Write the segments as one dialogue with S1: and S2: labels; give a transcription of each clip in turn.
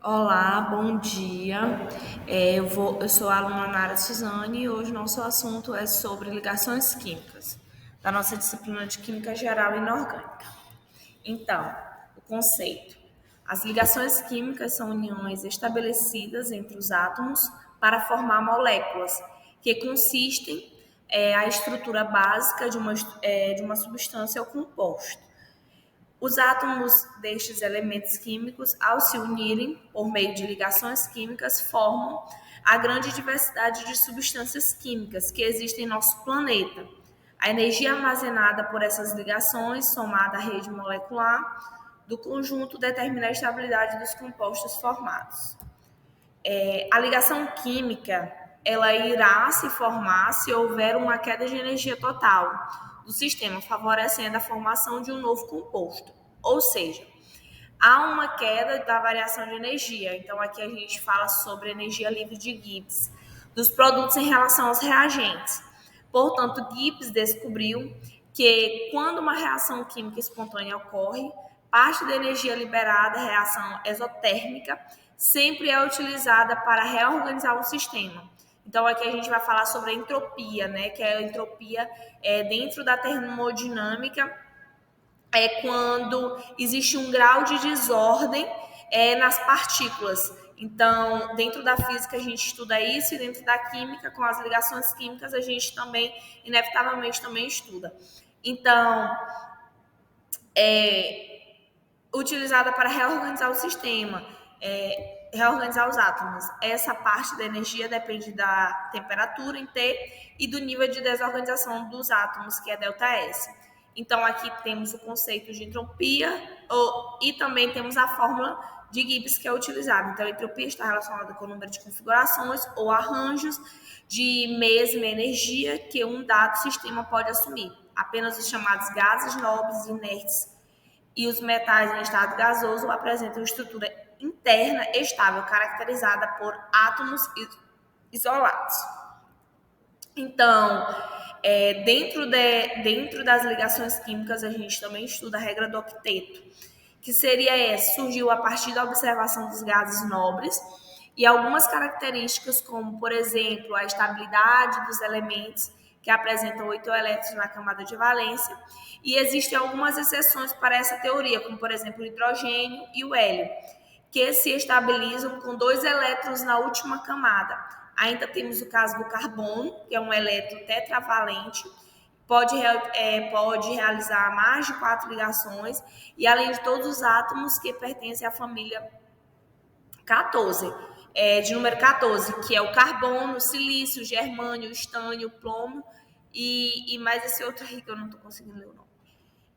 S1: Olá, bom dia. Eu sou a aluna Nara Suzane e hoje nosso assunto é sobre ligações químicas, da nossa disciplina de Química Geral e Inorgânica. Então, o conceito. As ligações químicas são uniões estabelecidas entre os átomos para formar moléculas, que consistem a estrutura básica de uma substância ou composto. Os átomos destes elementos químicos, ao se unirem por meio de ligações químicas, formam a grande diversidade de substâncias químicas que existem em nosso planeta. A energia armazenada por essas ligações, somada à rede molecular do conjunto, determina a estabilidade dos compostos formados. A ligação química, ela irá se formar se houver uma queda de energia total do sistema, favorecendo a formação de um novo composto. Ou seja, há uma queda da variação de energia. Então, aqui a gente fala sobre energia livre de Gibbs, dos produtos em relação aos reagentes. Portanto, Gibbs descobriu que quando uma reação química espontânea ocorre, parte da energia liberada, reação exotérmica, sempre é utilizada para reorganizar o sistema. Então, aqui a gente vai falar sobre a entropia, né? Que a entropia dentro da termodinâmica é quando existe um grau de desordem nas partículas. Então, dentro da física a gente estuda isso e dentro da química, com as ligações químicas, a gente também, inevitavelmente, também estuda. Então, utilizada para reorganizar o sistema, reorganizar os átomos. Essa parte da energia depende da temperatura em T e do nível de desorganização dos átomos, que é ΔS. Então, aqui temos o conceito de entropia e também temos a fórmula de Gibbs que é utilizada. Então, a entropia está relacionada com o número de configurações ou arranjos de mesma energia que um dado sistema pode assumir. Apenas os chamados gases nobres inertes e os metais em estado gasoso apresentam estrutura interna estável, caracterizada por átomos isolados. Então, dentro das ligações químicas, a gente também estuda a regra do octeto, que seria essa, surgiu a partir da observação dos gases nobres e algumas características, como, por exemplo, a estabilidade dos elementos, que apresentam 8 elétrons na camada de valência, e existem algumas exceções para essa teoria, como, por exemplo, o hidrogênio e o hélio, que se estabilizam com 2 elétrons na última camada. Ainda temos o caso do carbono, que é um elétron tetravalente, pode realizar mais de 4 ligações, e além de todos os átomos que pertencem à família 14, de número 14, que é o carbono, o silício, o germânio, o estânio, o plomo e mais esse outro aí que eu não estou conseguindo ler o nome.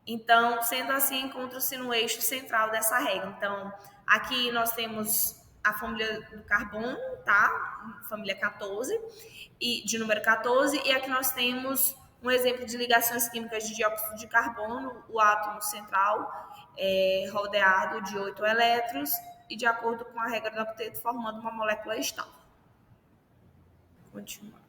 S1: Então, sendo assim, encontra-se no eixo central dessa regra. Então, aqui nós temos a família do carbono, tá? Família 14, e de número 14, e aqui nós temos um exemplo de ligações químicas de dióxido de carbono, o átomo central rodeado de 8 elétrons, e de acordo com a regra do octeto, formando uma molécula estável. Continuando.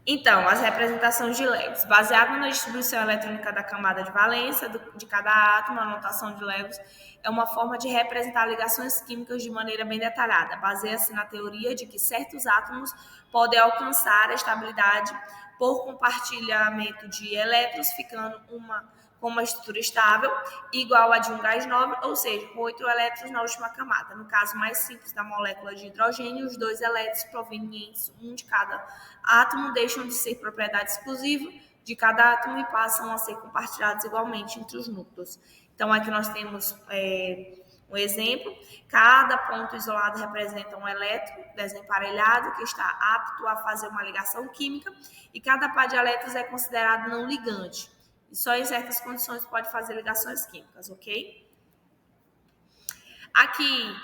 S1: Então, as representações de Lewis. Baseado na distribuição eletrônica da camada de valência de cada átomo, a notação de Lewis é uma forma de representar ligações químicas de maneira bem detalhada. Baseia-se na teoria de que certos átomos podem alcançar a estabilidade por compartilhamento de elétrons, ficando com uma estrutura estável, igual a de um gás nobre, ou seja, com 8 elétrons na última camada. No caso mais simples da molécula de hidrogênio, os 2 elétrons provenientes, um de cada átomo, deixam de ser propriedade exclusiva de cada átomo e passam a ser compartilhados igualmente entre os núcleos. Então, aqui nós temos um exemplo. Cada ponto isolado representa um elétron desemparelhado que está apto a fazer uma ligação química e cada par de elétrons é considerado não ligante. E só em certas condições pode fazer ligações químicas, ok? Aqui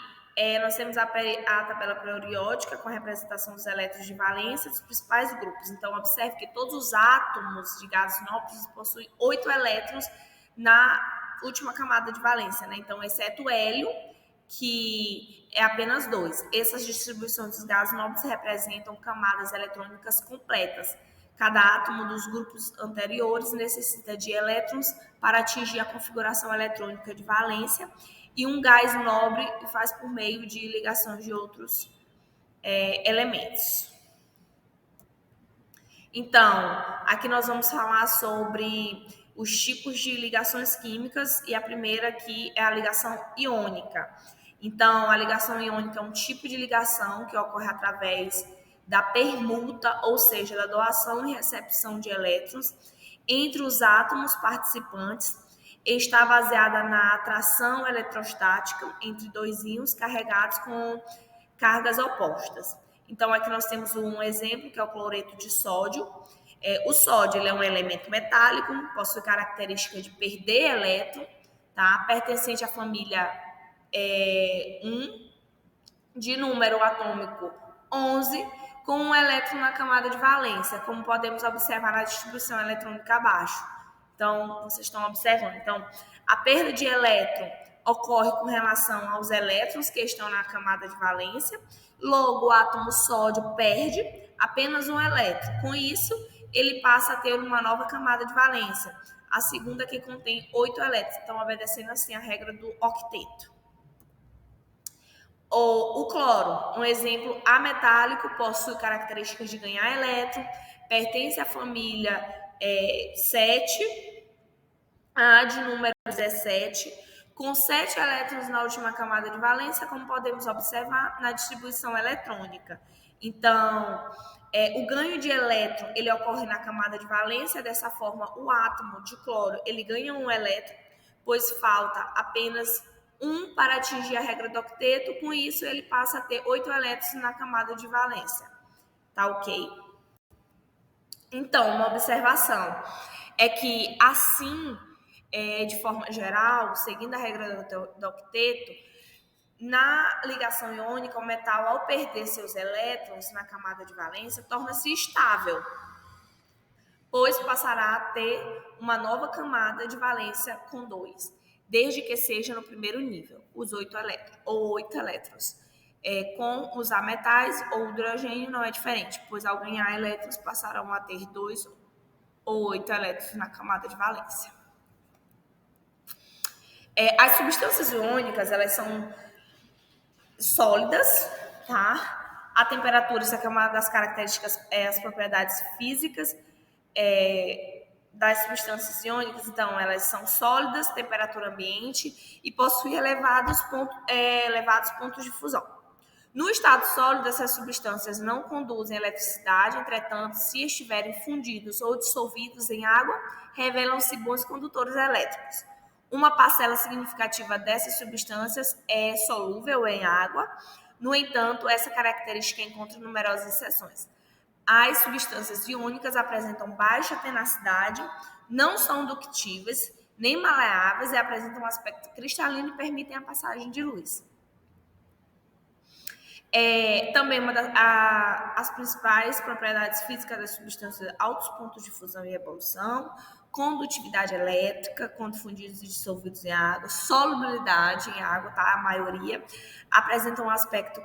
S1: nós temos a tabela periódica com a representação dos elétrons de valência dos principais grupos. Então, observe que todos os átomos de gases nobres possuem 8 elétrons na última camada de valência, né? Então, exceto o hélio, que é apenas 2. Essas distribuições dos gases nobres representam camadas eletrônicas completas. Cada átomo dos grupos anteriores necessita de elétrons para atingir a configuração eletrônica de valência e um gás nobre faz por meio de ligações de outros elementos. Então, aqui nós vamos falar sobre os tipos de ligações químicas e a primeira aqui é a ligação iônica. Então, a ligação iônica é um tipo de ligação que ocorre através da permuta, ou seja, da doação e recepção de elétrons entre os átomos participantes e está baseada na atração eletrostática entre dois íons carregados com cargas opostas. Então, aqui nós temos um exemplo, que é o cloreto de sódio. O sódio ele é um elemento metálico, possui característica de perder elétron, tá? Pertencente à família 1, de número atômico 11, com um elétron na camada de valência, como podemos observar na distribuição eletrônica abaixo. Então, vocês estão observando. Então, a perda de elétron ocorre com relação aos elétrons que estão na camada de valência. Logo, o átomo sódio perde apenas um elétron. Com isso, ele passa a ter uma nova camada de valência, a segunda que contém 8 elétrons. Então, obedecendo assim a regra do octeto. O cloro, um exemplo ametálico, possui características de ganhar elétron, pertence à família 7, A de número 17, com 7 elétrons na última camada de valência, como podemos observar na distribuição eletrônica. Então, o ganho de elétron ele ocorre na camada de valência, dessa forma o átomo de cloro ele ganha um elétron, pois falta apenas um para atingir a regra do octeto, com isso ele passa a ter 8 elétrons na camada de valência. Tá ok? Então, uma observação é que assim, de forma geral, seguindo a regra do octeto, na ligação iônica, o metal, ao perder seus elétrons na camada de valência, torna-se estável, pois passará a ter uma nova camada de valência com 2, desde que seja no primeiro nível, os 8 elétrons, ou 8 elétrons. Com os ametais ou hidrogênio não é diferente, pois ao ganhar elétrons passarão a ter 2 ou 8 elétrons na camada de valência. As substâncias iônicas, elas são sólidas, tá? A temperatura, isso aqui é uma das características, as propriedades físicas das substâncias iônicas. Então, elas são sólidas, temperatura ambiente e possuem elevados pontos de fusão. No estado sólido, essas substâncias não conduzem eletricidade, entretanto, se estiverem fundidos ou dissolvidos em água, revelam-se bons condutores elétricos. Uma parcela significativa dessas substâncias é solúvel em água. No entanto, essa característica encontra numerosas exceções. As substâncias iônicas apresentam baixa tenacidade, não são ductíveis, nem maleáveis e apresentam um aspecto cristalino e permitem a passagem de luz. Também as principais propriedades físicas das substâncias: altos pontos de fusão e ebulição, condutividade elétrica, quando fundidos e dissolvidos em água, solubilidade em água, tá? A maioria apresentam um aspecto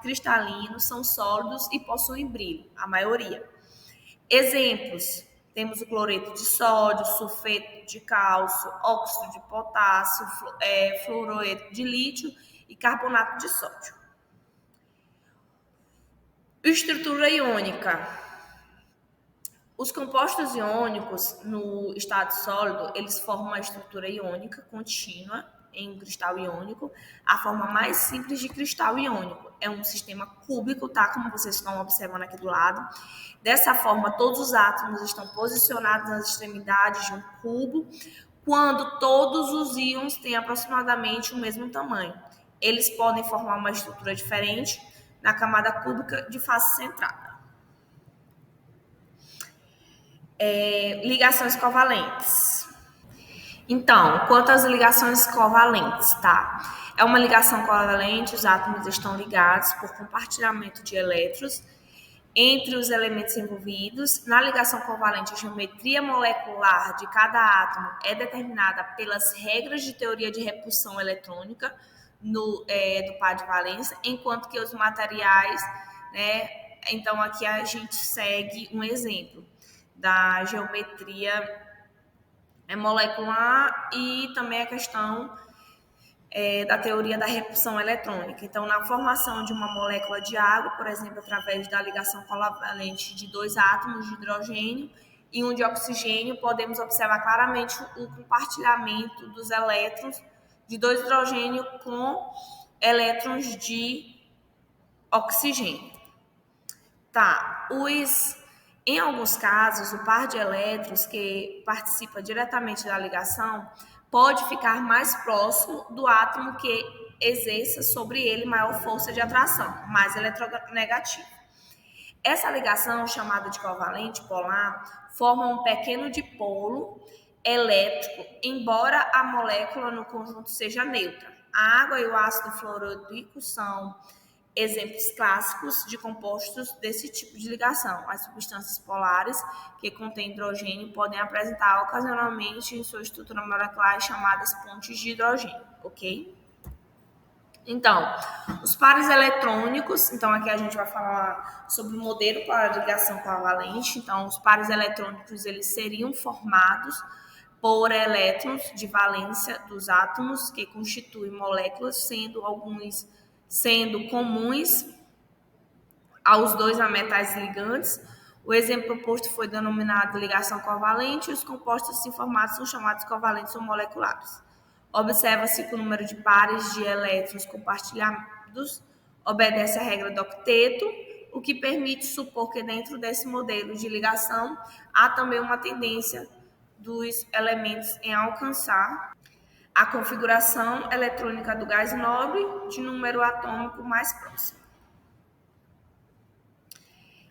S1: cristalino, são sólidos e possuem brilho, a maioria. Exemplos: temos o cloreto de sódio, sulfeto de cálcio, óxido de potássio, fluoreto de lítio e carbonato de sódio. Estrutura iônica. Os compostos iônicos no estado sólido, eles formam uma estrutura iônica contínua em um cristal iônico. A forma mais simples de cristal iônico é um sistema cúbico, tá? Como vocês estão observando aqui do lado. Dessa forma, todos os átomos estão posicionados nas extremidades de um cubo, quando todos os íons têm aproximadamente o mesmo tamanho. Eles podem formar uma estrutura diferente na camada cúbica de face centrada. Ligações covalentes. Então, quanto às ligações covalentes, tá? É uma ligação covalente, os átomos estão ligados por compartilhamento de elétrons entre os elementos envolvidos. Na ligação covalente, a geometria molecular de cada átomo é determinada pelas regras de teoria de repulsão eletrônica do par de valência, enquanto que os materiais, né? Então, aqui a gente segue um exemplo da geometria molecular e também a questão da teoria da repulsão eletrônica. Então, na formação de uma molécula de água, por exemplo, através da ligação covalente de dois átomos de hidrogênio e um de oxigênio, podemos observar claramente o compartilhamento dos elétrons de dois hidrogênios com elétrons de oxigênio. Tá, em alguns casos, o par de elétrons que participa diretamente da ligação pode ficar mais próximo do átomo que exerça sobre ele maior força de atração, mais eletronegativa. Essa ligação, chamada de covalente polar, forma um pequeno dipolo elétrico, embora a molécula no conjunto seja neutra. A água e o ácido fluorídrico são exemplos clássicos de compostos desse tipo de ligação. As substâncias polares que contêm hidrogênio podem apresentar ocasionalmente em sua estrutura molecular chamadas pontes de hidrogênio, ok? Então, os pares eletrônicos, então aqui a gente vai falar sobre o modelo para ligação covalente. Então, os pares eletrônicos, eles seriam formados por elétrons de valência dos átomos que constituem moléculas, sendo comuns aos dois metais ligantes. O exemplo proposto foi denominado ligação covalente e os compostos assim formados são chamados covalentes ou moleculares. Observa-se que o número de pares de elétrons compartilhados obedece à regra do octeto, o que permite supor que dentro desse modelo de ligação há também uma tendência dos elementos em alcançar a configuração eletrônica do gás nobre de número atômico mais próximo.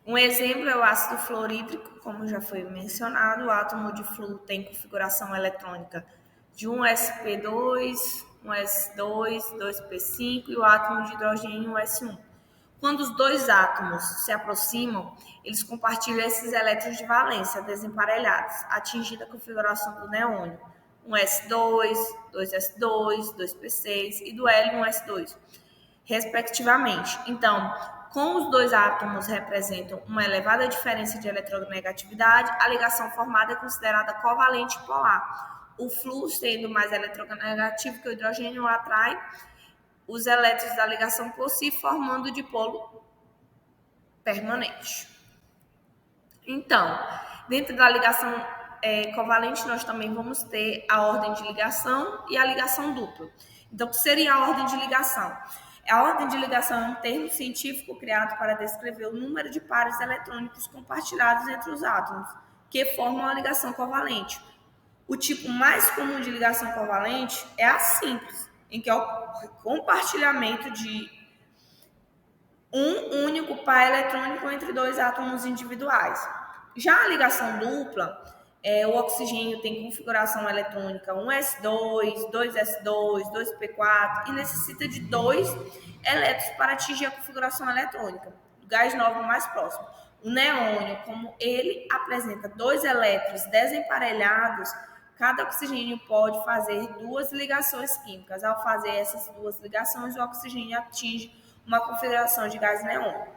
S1: Um exemplo é o ácido fluorídrico, como já foi mencionado. O átomo de flúor tem configuração eletrônica de um sp2, um s2, 2p5 e o átomo de hidrogênio, um s1. Quando os dois átomos se aproximam, eles compartilham esses elétrons de valência desemparelhados, atingindo a configuração do neônio, um S2, 2S2, 2P6 e do hélio, um S2, respectivamente. Então, como os dois átomos representam uma elevada diferença de eletronegatividade, a ligação formada é considerada covalente polar. O flúor, sendo mais eletronegativo que o hidrogênio, atrai os elétrons da ligação por si, formando o dipolo permanente. Então, dentro da ligação covalente, nós também vamos ter a ordem de ligação e a ligação dupla. Então, o que seria a ordem de ligação? A ordem de ligação é um termo científico criado para descrever o número de pares eletrônicos compartilhados entre os átomos, que formam a ligação covalente. O tipo mais comum de ligação covalente é a simples, em que ocorre compartilhamento de um único par eletrônico entre dois átomos individuais. Já a ligação dupla, o oxigênio tem configuração eletrônica 1s2, 2s2, 2p4 e necessita de dois elétrons para atingir a configuração eletrônica do gás nobre mais próximo. O neônio, como ele apresenta dois elétrons desemparelhados, cada oxigênio pode fazer duas ligações químicas. Ao fazer essas duas ligações, o oxigênio atinge uma configuração de gás neônio.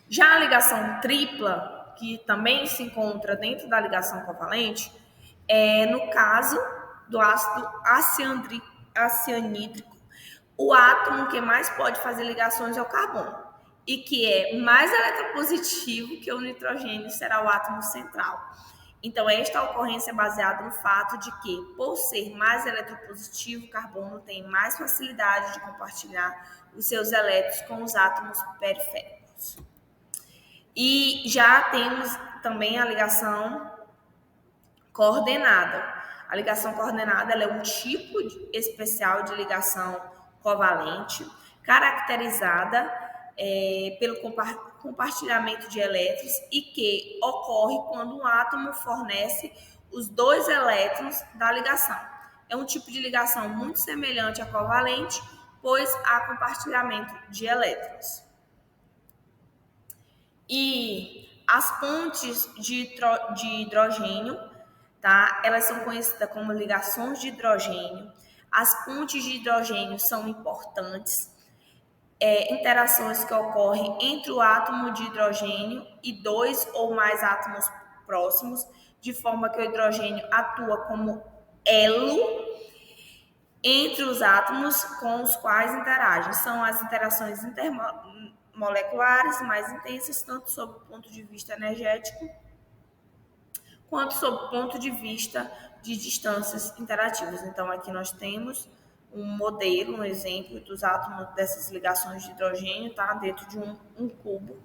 S1: Já a ligação tripla, que também se encontra dentro da ligação covalente, no caso do ácido acianídrico, o átomo que mais pode fazer ligações é o carbono, e que é mais eletropositivo que o nitrogênio será o átomo central. Então, esta ocorrência é baseada no fato de que, por ser mais eletropositivo, o carbono tem mais facilidade de compartilhar os seus elétrons com os átomos periféricos. E já temos também a ligação coordenada. A ligação coordenada ela é um tipo especial de ligação covalente, caracterizada pelo compartilhamento de elétrons e que ocorre quando um átomo fornece os dois elétrons da ligação. É um tipo de ligação muito semelhante à covalente, pois há compartilhamento de elétrons. E as pontes de hidrogênio, tá? Elas são conhecidas como ligações de hidrogênio. As pontes de hidrogênio são importantes. Interações que ocorrem entre o átomo de hidrogênio e dois ou mais átomos próximos, de forma que o hidrogênio atua como elo entre os átomos com os quais interagem. São as interações intermoleculares mais intensas, tanto sob o ponto de vista energético, quanto sob o ponto de vista de distâncias interativas. Então, aqui nós temos um modelo, um exemplo dos átomos dessas ligações de hidrogênio, tá? Dentro de um cubo.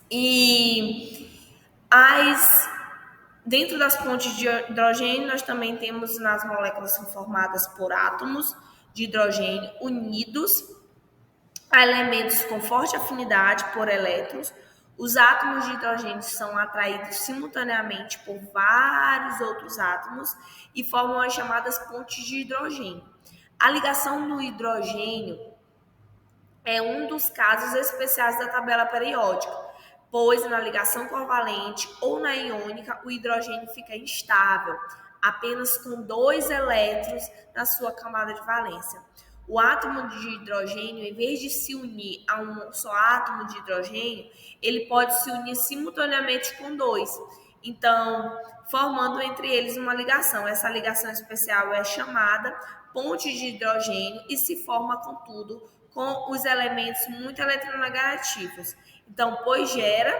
S1: E dentro das pontes de hidrogênio, nós também temos nas moléculas são formadas por átomos de hidrogênio unidos a elementos com forte afinidade por elétrons. Os átomos de hidrogênio são atraídos simultaneamente por vários outros átomos e formam as chamadas pontes de hidrogênio. A ligação no hidrogênio é um dos casos especiais da tabela periódica, pois na ligação covalente ou na iônica o hidrogênio fica instável, apenas com 2 elétrons na sua camada de valência. O átomo de hidrogênio, em vez de se unir a um só átomo de hidrogênio, ele pode se unir simultaneamente com 2, então formando entre eles uma ligação. Essa ligação especial é chamada ponte de hidrogênio e se forma, contudo, com os elementos muito eletronegativos. Então, pois gera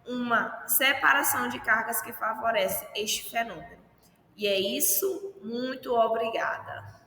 S1: uma separação de cargas que favorece este fenômeno. E é isso, muito obrigada.